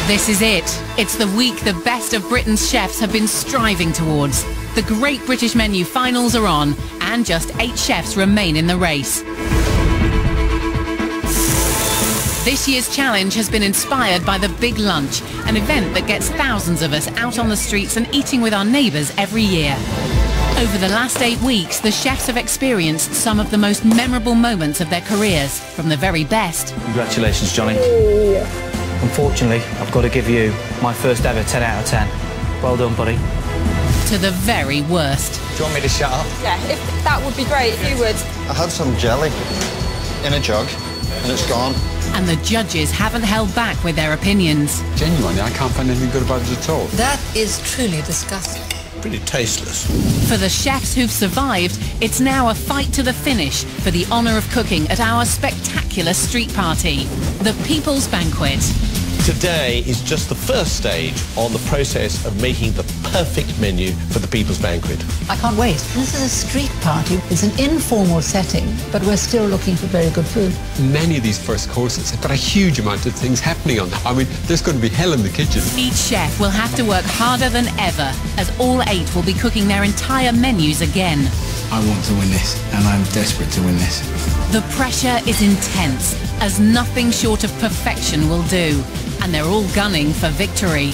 This is it. It's the week the best of Britain's chefs have been striving towards. The Great British Menu finals are on, and just 8 chefs remain in the race. This year's challenge has been inspired by the Big Lunch, an event that gets thousands of us out on the streets and eating with our neighbours every year. Over the last 8 weeks, the chefs have experienced some of the most memorable moments of their careers, from the very best. Congratulations, Johnny. Unfortunately, I've got to give you my first ever 10 out of 10. Well done, buddy. To the very worst. Do you want me to shut up? Yeah, that would be great if you would. I had some jelly in a jug and it's gone. And the judges haven't held back with their opinions. Genuinely, I can't find anything good about it at all. That is truly disgusting. Pretty tasteless. For the chefs who've survived, it's now a fight to the finish for the honour of cooking at our spectacular street party, the People's Banquet. Today is just the first stage on the process of making the perfect menu for the People's Banquet. I can't wait. This is a street party. It's an informal setting, but we're still looking for very good food. Many of these first courses have got a huge amount of things happening on them. I mean, there's going to be hell in the kitchen. Each chef will have to work harder than ever, as all 8 will be cooking their entire menus again. I want to win this, and I'm desperate to win this. The pressure is intense, as nothing short of perfection will do, and they're all gunning for victory.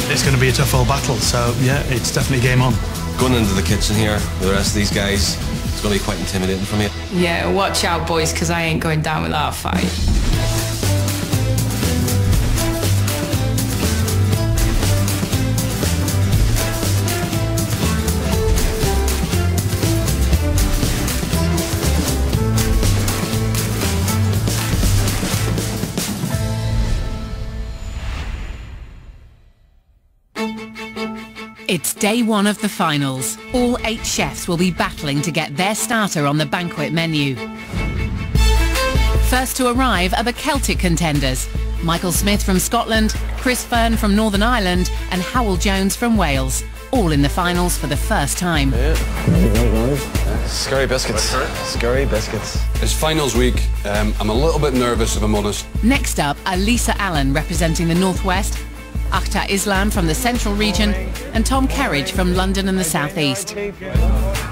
It's going to be a tough old battle, so yeah, it's definitely game on. Going into the kitchen here with the rest of these guys, it's going to be quite intimidating for me. Yeah, watch out, boys, because I ain't going down without a fight. It's day 1 of the finals. All 8 chefs will be battling to get their starter on the banquet menu. First to arrive are the Celtic contenders. Michael Smith from Scotland, Chris Fearon from Northern Ireland and Hywel Jones from Wales. All in the finals for the first time. Scurry biscuits. Scurry biscuits. It's finals week. I'm a little bit nervous, if I'm honest. Next up are Lisa Allen representing the North West, Aktar Islam from the Central region and Tom Kerridge from London and the South East.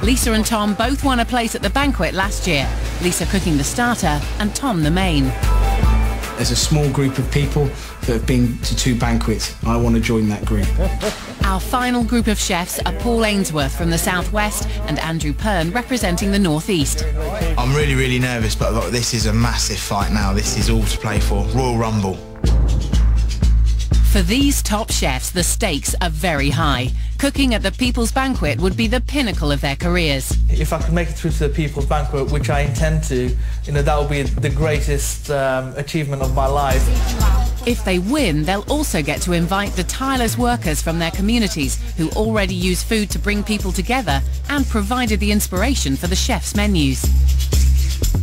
Lisa and Tom both won a place at the banquet last year, Lisa cooking the starter and Tom the main. There's a small group of people that have been to 2 banquets. I want to join that group. Our final group of chefs are Paul Ainsworth from the South West and Andrew Pern representing the North East. I'm really nervous, but this is a massive fight now. This is all to play for. Royal Rumble. For these top chefs, the stakes are very high. Cooking at the People's Banquet would be the pinnacle of their careers. If I can make it through to the People's Banquet, which I intend to, that will be the greatest achievement of my life. If they win, they'll also get to invite the tireless workers from their communities who already use food to bring people together and provided the inspiration for the chefs' menus.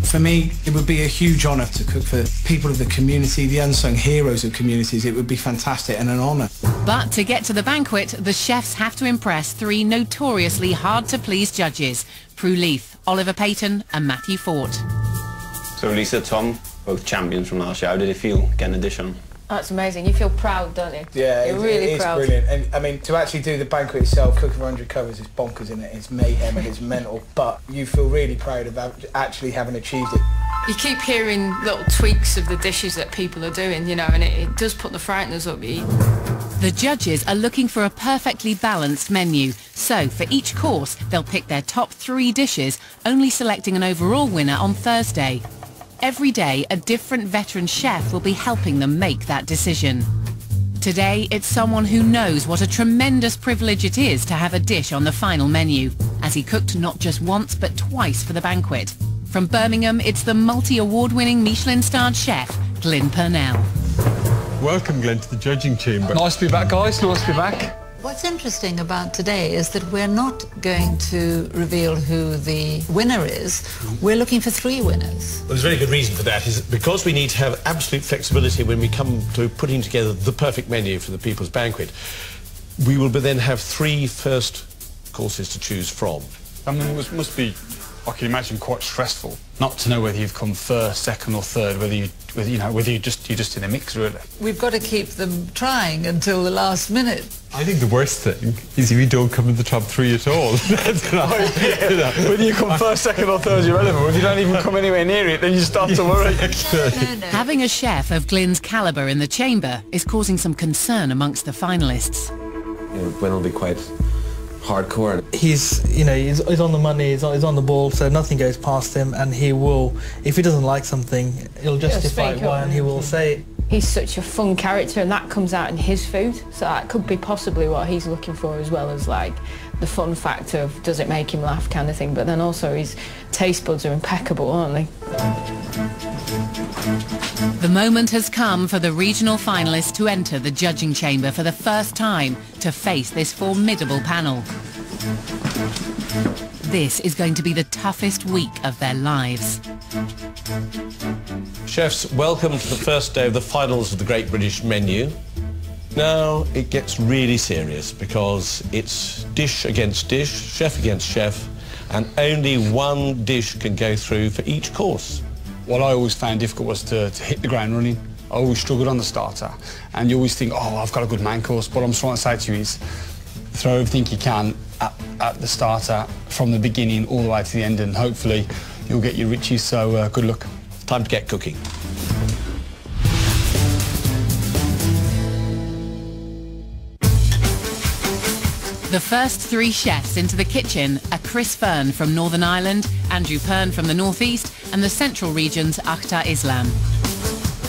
For me, it would be a huge honour to cook for people of the community, the unsung heroes of communities. It would be fantastic and an honour. But to get to the banquet, the chefs have to impress 3 notoriously hard-to-please judges, Prue Leith, Oliver Payton and Matthew Fort. So Lisa, Tom, both champions from last year. How did it feel getting a dish on? That's amazing. You feel proud, don't you? Yeah, you're really it's proud. Brilliant. And I mean, to actually do the banquet itself, cooking for 100 covers, is bonkers, isn't it? It's mayhem and it's mental. But you feel really proud of actually having achieved it. You keep hearing little tweaks of the dishes that people are doing, and it does put the frighteners up. The judges are looking for a perfectly balanced menu. So for each course, they'll pick their top 3 dishes, only selecting an overall winner on Thursday. Every day, a different veteran chef will be helping them make that decision. Today, it's someone who knows what a tremendous privilege it is to have a dish on the final menu, as he cooked not just once but twice for the banquet. From Birmingham, it's the multi-award-winning Michelin-starred chef, Glynn Purnell. Welcome, Glynn, to the judging chamber. Nice to be back, guys. Nice to be back. What's interesting about today is that we're not going to reveal who the winner is. We're looking for 3 winners. Well, there's a very good reason for that, is because we need to have absolute flexibility when we come to putting together the perfect menu for the People's Banquet. We will then have 3 first courses to choose from. I mean, it must be I can imagine quite stressful not to know whether you've come first, second or third, whether you're just in a mix really. We've got to keep them trying until the last minute. I think the worst thing is if you don't come in the top 3 at all. Whether you come first, second or third is irrelevant. If you don't even come anywhere near it, then you start to worry. No. Having a chef of Glynn's calibre in the chamber is causing some concern amongst the finalists. Glynn will be quite hardcore. He's on the money, he's on the ball, so nothing goes past him, and he will, if he doesn't like something, he'll justify why, and he will say it. He's such a fun character, and that comes out in his food, so that could be possibly what he's looking for, as well as like the fun factor of does it make him laugh kind of thing, but then also his taste buds are impeccable, aren't they? The moment has come for the regional finalists to enter the judging chamber for the first time to face this formidable panel. This is going to be the toughest week of their lives. Chefs, welcome to the first day of the finals of the Great British Menu. Now it gets really serious because it's dish against dish, chef against chef, and only one dish can go through for each course. What I always found difficult was to hit the ground running. I always struggled on the starter, and you always think, oh, I've got a good main course. What I'm trying to say to you is throw everything you can at the starter from the beginning all the way to the end, and hopefully you'll get your riches, so good luck. Time to get cooking. The first 3 chefs into the kitchen are Chris Fearon from Northern Ireland, Andrew Pern from the North East, and the Central Region's Aktar Islam.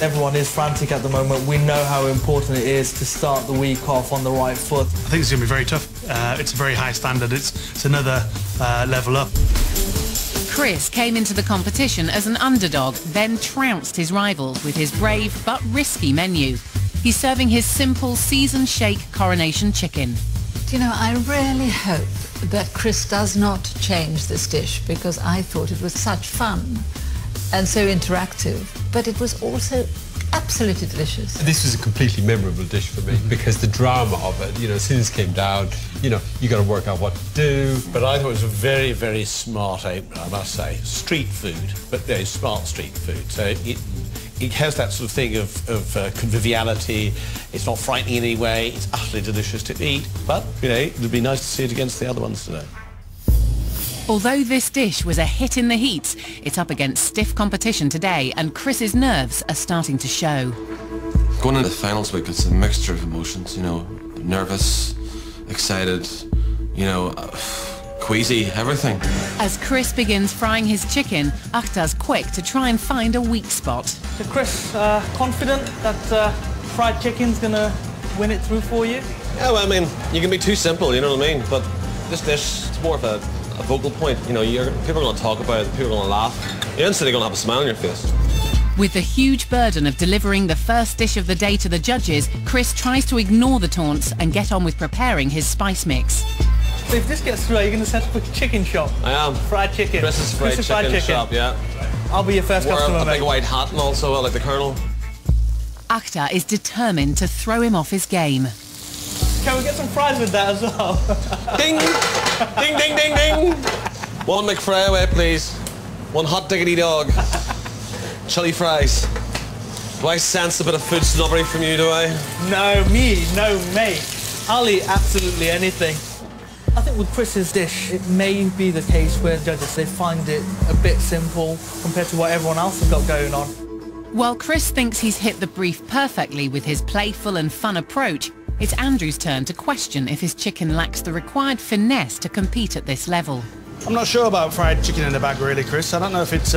Everyone is frantic at the moment. We know how important it is to start the week off on the right foot. I think it's going to be very tough. It's a very high standard. It's another level up. Chris came into the competition as an underdog, then trounced his rivals with his brave but risky menu. He's serving his simple seasoned shake coronation chicken. You know, I really hope that Chris does not change this dish, because I thought it was such fun and so interactive, but it was also absolutely delicious. This was a completely memorable dish for me because the drama of it, as soon as it came down, you got to work out what to do. But I thought it was a very, very smart opener, I must say. Street food, but very smart street food. So it has that sort of thing of conviviality. It's not frightening in any way. It's utterly delicious to eat. But, it would be nice to see it against the other ones today. Although this dish was a hit in the heats, it's up against stiff competition today, and Chris's nerves are starting to show. Going into the finals week, it's a mixture of emotions, nervous, excited, queasy, everything. As Chris begins frying his chicken, Aktar's quick to try and find a weak spot. So Chris, confident that fried chicken's going to win it through for you? Yeah, well, I mean, you can be too simple, you know what I mean? But this dish, it's more of a vocal point. People are going to talk about it, people are going to laugh. You're instantly going to have a smile on your face. With the huge burden of delivering the first dish of the day to the judges, Chris tries to ignore the taunts and get on with preparing his spice mix. So if this gets through, are you going to set up a chicken shop? I am. Fried chicken. Chris's fried chicken shop, yeah. I'll be your first customer, mate. mate. A big white hat and also like the Colonel. Aktar is determined to throw him off his game. Can we get some fries with that as well? Ding! Ding, ding, ding, ding! One McFry away, please. One hot diggity dog. Chili fries. Do I sense a bit of food snobbery from you, do I? No, mate. I'll eat absolutely anything. I think with Chris's dish, it may be the case where judges, they find it a bit simple compared to what everyone else has got going on. While Chris thinks he's hit the brief perfectly with his playful and fun approach, it's Andrew's turn to question if his chicken lacks the required finesse to compete at this level. I'm not sure about fried chicken in the bag, really, Chris. I don't know if it's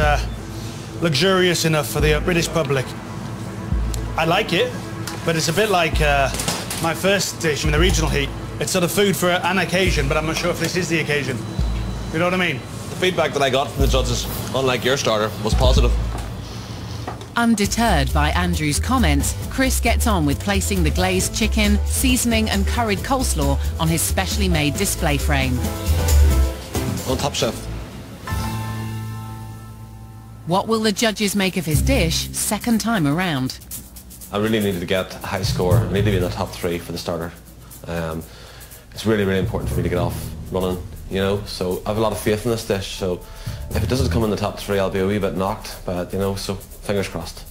luxurious enough for the British public. I like it, but it's a bit like my first dish in the regional heat. It's sort of food for an occasion, but I'm not sure if this is the occasion. You know what I mean? The feedback that I got from the judges, unlike your starter, was positive. Undeterred by Andrew's comments, Chris gets on with placing the glazed chicken, seasoning and curried coleslaw on his specially made display frame. On top, chef. What will the judges make of his dish second time around? I really needed to get a high score. I need to be in the top 3 for the starter. It's really, really important for me to get off running. you know, so I have a lot of faith in this dish, so if it doesn't come in the top 3, I'll be a wee bit knocked, but, you know, so fingers crossed.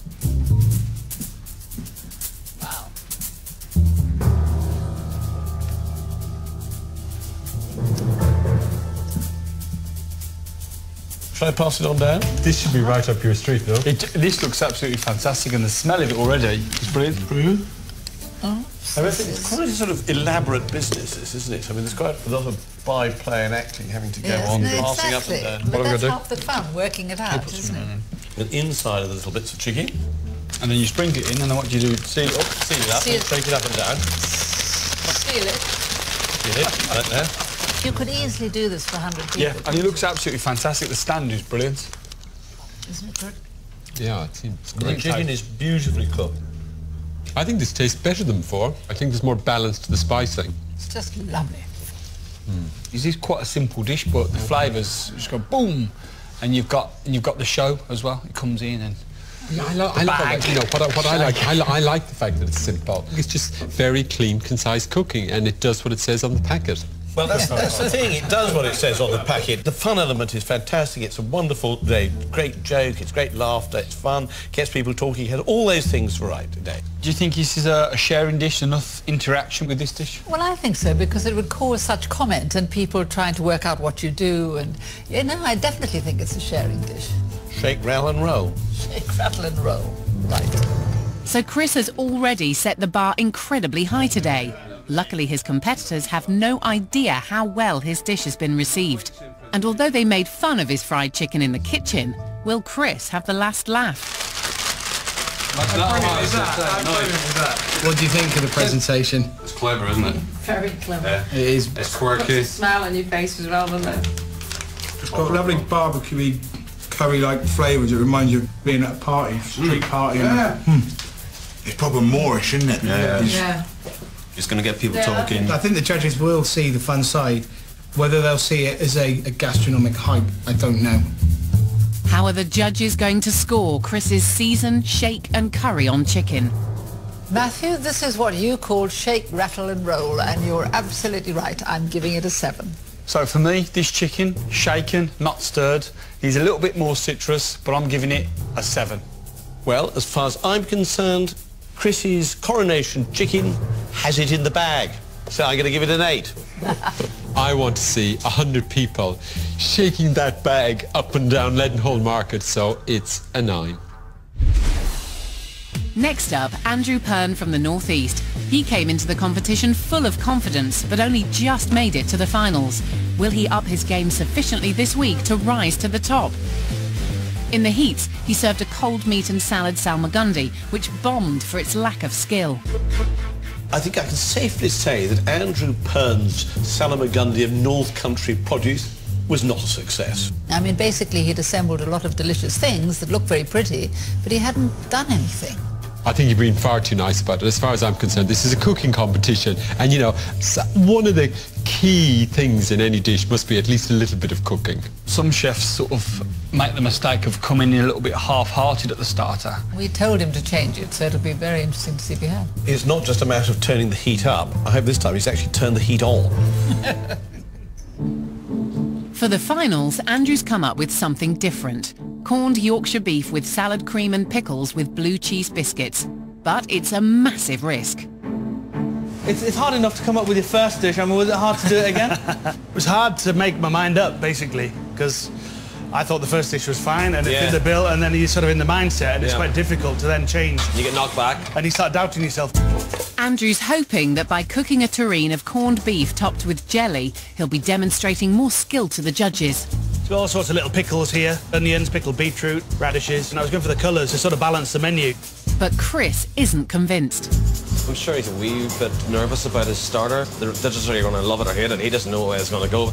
Shall I pass it on down? This should be right up your street, though. This looks absolutely fantastic, and the smell of it already is brilliant. Mm-hmm. I reckon it's quite a sort of elaborate business, this, isn't it? I mean, there's quite a lot of by-play and acting having to go on, passing up and down. But that's half the fun, working it out, isn't it? And inside are the little bits of chicken. And then you sprinkle it in, and then what do you do? Seal it up, take it up and down. Seal it. Seal it, right there. You could easily do this for 100 people. Yeah, and it looks absolutely fantastic. The stand is brilliant. Isn't it good? Yeah, it seems The great. chicken is beautifully cooked. I think this tastes better than before. I think there's more balance to the spicing. It's just lovely. This is quite a simple dish, but the flavours just go boom, and you've got the show as well. It comes in and yeah, I like that. You know what I like. I like the fact that it's simple. It's just very clean, concise cooking, and it does what it says on the packet. Well, that's the thing. It does what it says on the packet. The fun element is fantastic. It's a wonderful day. Great joke. It's great laughter. It's fun. Gets people talking. It has all those things right today. Do you think this is a sharing dish? Enough interaction with this dish? Well, I think so, because it would cause such comment and people trying to work out what you do. And, you know, I definitely think it's a sharing dish. Shake, rattle and roll. Shake, rattle and roll. Right. So Chris has already set the bar incredibly high today. Luckily, his competitors have no idea how well his dish has been received. And although they made fun of his fried chicken in the kitchen, will Chris have the last laugh? What do you think of the presentation? It's clever, isn't it? Very clever. Yeah. It is. It's quirky. Puts a smile on your face as well, doesn't it? It's got lovely barbecue-y, curry-like flavours. It reminds you of being at a party, street party. Yeah. It's probably Moorish, isn't it? Yeah. It's going to get people talking. I think the judges will see the fun side. Whether they'll see it as a gastronomic hype, I don't know. How are the judges going to score Chris's seasoned shake and curry on chicken? Matthew, this is what you call shake, rattle and roll, and you're absolutely right. I'm giving it a 7. So for me, this chicken, shaken, not stirred, needs a little bit more citrus, but I'm giving it a 7. Well, as far as I'm concerned, Chris's coronation chicken has it in the bag. So I'm going to give it an 8. I want to see 100 people shaking that bag up and down Leadenhall Market, so it's a 9. Next up, Andrew Pern from the North East. He came into the competition full of confidence, but only just made it to the finals. Will he up his game sufficiently this week to rise to the top? In the heats, he served a cold meat and salad salmagundi, which bombed for its lack of skill. I think I can safely say that Andrew Pern's salmagundi of North Country produce was not a success. I mean, basically, he'd assembled a lot of delicious things that looked very pretty, but he hadn't done anything. I think you've been far too nice about it. As far as I'm concerned, this is a cooking competition. And, you know, one of the key things in any dish must be at least a little bit of cooking. Some chefs sort of make the mistake of coming in a little bit half-hearted at the starter. We told him to change it, so it'll be very interesting to see if he had. It's not just a matter of turning the heat up. I hope this time he's actually turned the heat on. For the finals, Andrew's come up with something different. Corned Yorkshire beef with salad cream and pickles with blue cheese biscuits. But it's a massive risk. It's hard enough to come up with your first dish. I mean, was it hard to do it again? It was hard to make my mind up, basically, because I thought the first dish was fine and it fit the bill, and then you're sort of in the mindset and it's quite difficult to then change. You get knocked back. And you start doubting yourself. Andrew's hoping that by cooking a terrine of corned beef topped with jelly, he'll be demonstrating more skill to the judges. Got all sorts of little pickles here, onions, pickled beetroot, radishes, and I was going for the colours to sort of balance the menu. But Chris isn't convinced. I'm sure he's a wee bit nervous about his starter. The judges are going to love it or hate it. He doesn't know where it's going to go.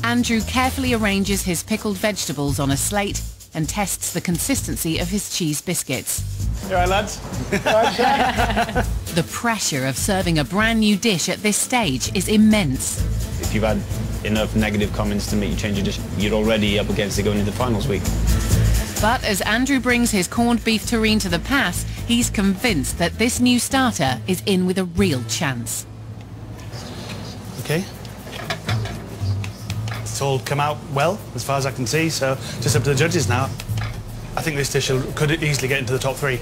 Andrew carefully arranges his pickled vegetables on a slate and tests the consistency of his cheese biscuits. You all right, lads? The pressure of serving a brand new dish at this stage is immense. If you've had enough negative comments to make you change your dish, you're already up against it going into the finals week. But as Andrew brings his corned beef terrine to the pass, he's convinced that this new starter is in with a real chance. Okay. It's all come out well, as far as I can see, so just up to the judges now. I think this dish could easily get into the top 3.